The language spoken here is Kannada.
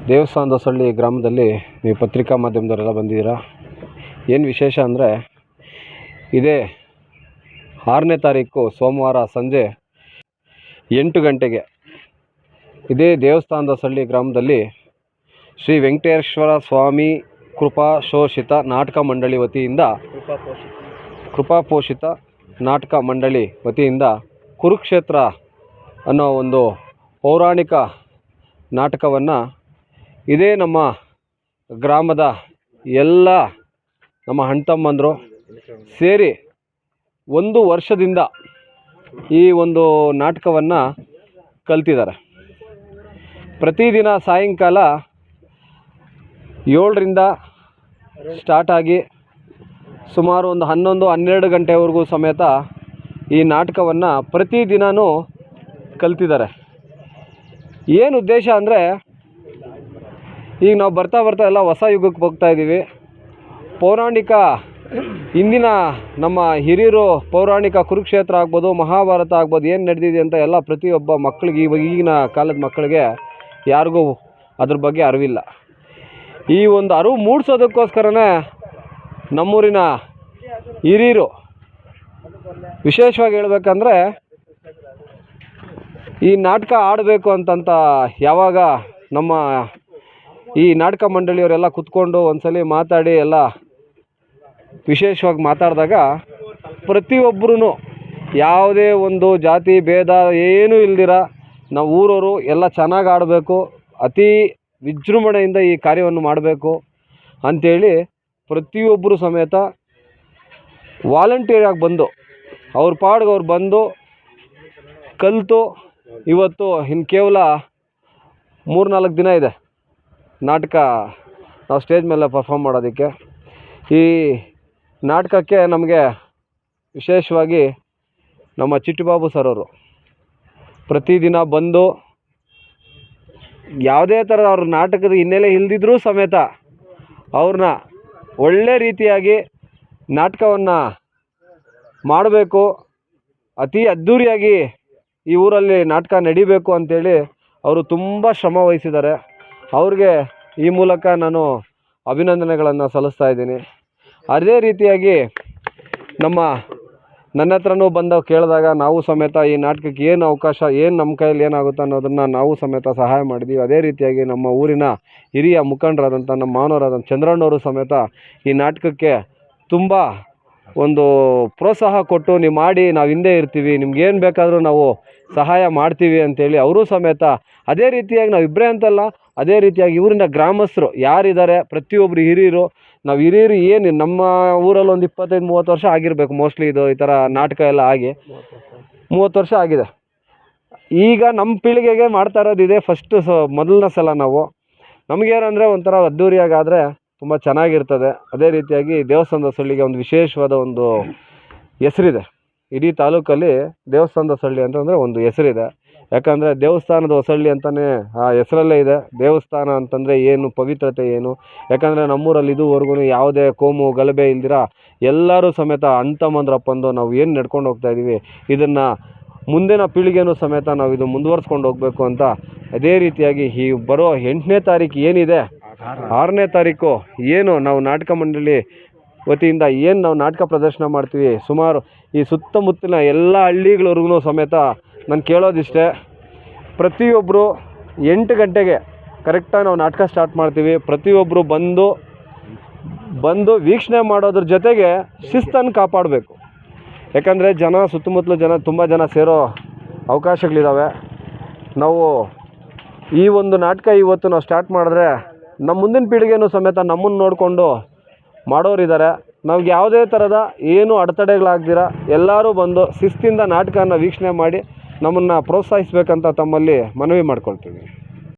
ದೇವಸ್ಥಾನದಸಳ್ಳಿ ಗ್ರಾಮದಲ್ಲಿ ನೀವು ಪತ್ರಿಕಾ ಮಾಧ್ಯಮದವರೆಲ್ಲ ಬಂದಿದ್ದೀರಾ. ಏನು ವಿಶೇಷ ಅಂದರೆ ಇದೇ 6ನೇ ತಾರೀಕು ಸೋಮವಾರ ಸಂಜೆ 8 ಗಂಟೆಗೆ ಇದೇ ದೇವಸ್ಥಾನದಸಳ್ಳಿ ಗ್ರಾಮದಲ್ಲಿ ಶ್ರೀ ವೆಂಕಟೇಶ್ವರ ಸ್ವಾಮಿ ಕೃಪಾಪೋಷಿತ ನಾಟಕ ಮಂಡಳಿ ವತಿಯಿಂದ ಕೃಪಾಪೋಷಿತ ನಾಟಕ ಮಂಡಳಿ ವತಿಯಿಂದ ಕುರುಕ್ಷೇತ್ರ ಅನ್ನೋ ಒಂದು ಪೌರಾಣಿಕ ನಾಟಕವನ್ನು ಇದೇ ನಮ್ಮ ಗ್ರಾಮದ ಎಲ್ಲ ನಮ್ಮ ಅಣ್ತಮ್ಮಂದರು ಸೇರಿ 1 ವರ್ಷದಿಂದ ಈ ಒಂದು ನಾಟಕವನ್ನು ಕಲ್ತಿದ್ದಾರೆ. ಪ್ರತಿದಿನ ಸಾಯಂಕಾಲ 7ರಿಂದ ಸ್ಟಾರ್ಟ್ ಆಗಿ ಸುಮಾರು ಒಂದು 11-12 ಗಂಟೆವರೆಗೂ ಸಮೇತ ಈ ನಾಟಕವನ್ನು ಪ್ರತಿದಿನವೂ ಕಲ್ತಿದ್ದಾರೆ. ಏನು ಉದ್ದೇಶ ಅಂದರೆ, ಈಗ ನಾವು ಬರ್ತಾ ಎಲ್ಲ ಹೊಸ ಯುಗಕ್ಕೆ ಹೋಗ್ತಾ ಇದ್ದೀವಿ. ಪೌರಾಣಿಕ ಇಂದಿನ ನಮ್ಮ ಹಿರಿಯರು ಪೌರಾಣಿಕ ಕುರುಕ್ಷೇತ್ರ ಆಗ್ಬೋದು, ಮಹಾಭಾರತ ಆಗ್ಬೋದು, ಏನು ನಡೆದಿದೆ ಅಂತ ಎಲ್ಲ ಪ್ರತಿಯೊಬ್ಬ ಮಕ್ಕಳಿಗೆ, ಈಗಿನ ಕಾಲದ ಮಕ್ಕಳಿಗೆ ಯಾರಿಗೂ ಅದ್ರ ಬಗ್ಗೆ ಅರಿವಿಲ್ಲ. ಈ ಒಂದು ಅರಿವು ಮೂಡಿಸೋದಕ್ಕೋಸ್ಕರನೇ ನಮ್ಮೂರಿನ ಹಿರಿಯರು, ವಿಶೇಷವಾಗಿ ಹೇಳ್ಬೇಕಂದ್ರೆ ಈ ನಾಟಕ ಆಡಬೇಕು ಅಂತಂತ ಯಾವಾಗ ನಮ್ಮ ಈ ನಾಟಕ ಮಂಡಳಿಯವರೆಲ್ಲ ಕೂತ್ಕೊಂಡು ಒಂದ್ಸಲಿ ಮಾತಾಡಿ ಎಲ್ಲ ವಿಶೇಷವಾಗಿ ಮಾತಾಡಿದಾಗ ಪ್ರತಿಯೊಬ್ಬರೂ ಯಾವುದೇ ಒಂದು ಜಾತಿ ಭೇದ ಏನೂ ಇಲ್ದಿರ ನಾವು ಊರವರು ಎಲ್ಲ ಚೆನ್ನಾಗಿ ಆಡಬೇಕು, ಅತಿ ವಿಜೃಂಭಣೆಯಿಂದ ಈ ಕಾರ್ಯವನ್ನು ಮಾಡಬೇಕು ಅಂಥೇಳಿ ಪ್ರತಿಯೊಬ್ಬರು ಸಮೇತ ವಾಲಂಟಿಯರಾಗಿ ಬಂದು ಅವ್ರ ಪಾಡಿಗೆ ಅವ್ರು ಬಂದು ಕಲಿತು ಇವತ್ತು ಇನ್ನು ಕೇವಲ 3-4 ದಿನ ಇದೆ ನಾಟಕ ನಾವು ಸ್ಟೇಜ್ ಮೇಲೆ ಪರ್ಫಾರ್ಮ್ ಮಾಡೋದಕ್ಕೆ. ಈ ನಾಟಕಕ್ಕೆ ನಮಗೆ ವಿಶೇಷವಾಗಿ ನಮ್ಮ ಚಿಟ್ಟುಬಾಬು ಸರ್ ಅವರು ಪ್ರತಿದಿನ ಬಂದು ಯಾವುದೇ ಥರದ ಅವ್ರ ನಾಟಕದ ಹಿನ್ನೆಲೆ ಇಲ್ದಿದ್ರೂ ಸಮೇತ ಅವ್ರನ್ನ ಒಳ್ಳೆ ರೀತಿಯಾಗಿ ನಾಟಕವನ್ನು ಮಾಡಬೇಕು, ಅತಿ ಅದ್ಧೂರಿಯಾಗಿ ಈ ಊರಲ್ಲಿ ನಾಟಕ ನಡಿಬೇಕು ಅಂಥೇಳಿ ಅವರು ತುಂಬ ಶ್ರಮ ವಹಿಸಿದ್ದಾರೆ. ಅವ್ರಿಗೆ ಈ ಮೂಲಕ ನಾನು ಅಭಿನಂದನೆಗಳನ್ನು ಸಲ್ಲಿಸ್ತಾ ಇದ್ದೀನಿ. ಅದೇ ರೀತಿಯಾಗಿ ನನ್ನ ಹತ್ರನೂ ಬಂದು ಕೇಳಿದಾಗ ನಾವು ಸಮೇತ ಈ ನಾಟಕಕ್ಕೆ ಏನು ಅವಕಾಶ, ಏನು ನಮ್ಮ ಕೈಯಲ್ಲಿ ಏನಾಗುತ್ತೆ ಅನ್ನೋದನ್ನು ನಾವು ಸಮೇತ ಸಹಾಯ ಮಾಡಿದ್ದೀವಿ. ಅದೇ ರೀತಿಯಾಗಿ ನಮ್ಮ ಊರಿನ ಹಿರಿಯ ಮುಖಂಡರಾದಂಥ ನಮ್ಮ ಮಾವನವರಾದಂಥ ಚಂದ್ರಣ್ಣವರು ಸಮೇತ ಈ ನಾಟಕಕ್ಕೆ ತುಂಬ ಒಂದು ಪ್ರೋತ್ಸಾಹ ಕೊಟ್ಟು, ನೀವು ಮಾಡಿ, ನಾವು ಹಿಂದೆ ಇರ್ತೀವಿ, ನಿಮ್ಗೇನು ಬೇಕಾದರೂ ನಾವು ಸಹಾಯ ಮಾಡ್ತೀವಿ ಅಂತೇಳಿ ಅವರು ಸಮೇತ ಅದೇ ರೀತಿಯಾಗಿ ನಾವು ಇಬ್ಬರೇ ಅಂತಲ್ಲ, ಅದೇ ರೀತಿಯಾಗಿ ಊರಿನ ಗ್ರಾಮಸ್ಥರು ಯಾರಿದ್ದಾರೆ ಪ್ರತಿಯೊಬ್ಬರು ಹಿರಿಯರು, ನಾವು ಹಿರಿಯರು ಏನು ನಮ್ಮ ಊರಲ್ಲಿ ಒಂದು 25-30 ವರ್ಷ ಆಗಿರಬೇಕು ಮೋಸ್ಟ್ಲಿ ಇದು ಈ ಥರ ನಾಟಕ ಎಲ್ಲ ಆಗಿ 30 ವರ್ಷ ಆಗಿದೆ. ಈಗ ನಮ್ಮ ಪೀಳಿಗೆಗೆ ಮಾಡ್ತಾ ಇರೋದಿದೆ ಮೊದಲನೇ ಸಲ ನಾವು. ನಮಗೇನಂದರೆ ಒಂಥರ ಅದ್ಧೂರಿಯಾಗಾದರೆ ತುಂಬ ಚೆನ್ನಾಗಿರ್ತದೆ. ಅದೇ ರೀತಿಯಾಗಿ ದೇವಸ್ಥಾನದಸಳ್ಳಿಗೆ ಒಂದು ವಿಶೇಷವಾದ ಒಂದು ಹೆಸರಿದೆ. ಇಡೀ ತಾಲೂಕಲ್ಲಿ ದೇವಸ್ಥಾನದಸಳ್ಳಿ ಅಂತಂದರೆ ಒಂದು ಹೆಸರಿದೆ. ಯಾಕಂದರೆ ದೇವಸ್ಥಾನದ ಹೊಸಳ್ಳಿ ಅಂತಲೇ ಆ ಹೆಸರಲ್ಲೇ ಇದೆ. ದೇವಸ್ಥಾನ ಅಂತಂದರೆ ಏನು, ಪವಿತ್ರತೆ ಏನು. ಯಾಕಂದರೆ ನಮ್ಮೂರಲ್ಲಿ ಇದುವರೆಗೂ ಯಾವುದೇ ಕೋಮು ಗಲಭೆ ಇಲ್ದಿರ ಎಲ್ಲರೂ ಸಮೇತ ಅಣ್ತಮ್ಮಂದ್ರಪ್ಪಂದು ನಾವು ಏನು ನಡ್ಕೊಂಡು ಹೋಗ್ತಾ ಇದ್ದೀವಿ, ಇದನ್ನು ಮುಂದಿನ ಪೀಳಿಗೆನೂ ಸಮೇತ ನಾವು ಇದು ಮುಂದುವರ್ಸ್ಕೊಂಡು ಹೋಗಬೇಕು ಅಂತ ಅದೇ ರೀತಿಯಾಗಿ ಈ ಬರೋ 8ನೇ ತಾರೀಕು ಏನಿದೆ, 6ನೇ ತಾರೀಕು ಏನು ನಾವು ನಾಟಕ ಮಂಡಳಿ ವತಿಯಿಂದ ಏನು ನಾವು ನಾಟಕ ಪ್ರದರ್ಶನ ಮಾಡ್ತೀವಿ, ಸುಮಾರು ಈ ಸುತ್ತಮುತ್ತಲಿನ ಎಲ್ಲ ಹಳ್ಳಿಗಳವರೆಗೂ ಸಮೇತ ನಾನು ಕೇಳೋದಿಷ್ಟೇ, ಪ್ರತಿಯೊಬ್ಬರು 8 ಗಂಟೆಗೆ ಕರೆಕ್ಟಾಗಿ ನಾವು ನಾಟಕ ಸ್ಟಾರ್ಟ್ ಮಾಡ್ತೀವಿ. ಪ್ರತಿಯೊಬ್ಬರು ಬಂದು ವೀಕ್ಷಣೆ ಮಾಡೋದ್ರ ಜೊತೆಗೆ ಶಿಸ್ತನ್ನು ಕಾಪಾಡಬೇಕು. ಯಾಕಂದರೆ ಸುತ್ತಮುತ್ತಲು ತುಂಬ ಜನ ಸೇರೋ ಅವಕಾಶಗಳಿದ್ದಾವೆ. ನಾವು ಈ ಒಂದು ನಾಟಕ ಇವತ್ತು ನಾವು ಸ್ಟಾರ್ಟ್ ಮಾಡಿದ್ರೆ ನಮ್ಮ ಮುಂದಿನ ಪೀಳಿಗೆನೂ ಸಮೇತ ನಮ್ಮನ್ನು ನೋಡಿಕೊಂಡು ಮಾಡೋರಿದ್ದಾರೆ. ನಮ್ಗೆ ಯಾವುದೇ ಥರದ ಏನು ಅಡೆತಡೆಗಳಾಗ್ದಿರ ಎಲ್ಲರೂ ಬಂದು ಶಿಸ್ತಿಂದ ನಾಟಕನ ವೀಕ್ಷಣೆ ಮಾಡಿ ನಮ್ಮನ್ನು ಪ್ರೋತ್ಸಾಹಿಸಬೇಕಂತ ತಮ್ಮಲ್ಲಿ ಮನವಿ ಮಾಡ್ಕೊಳ್ತೀವಿ.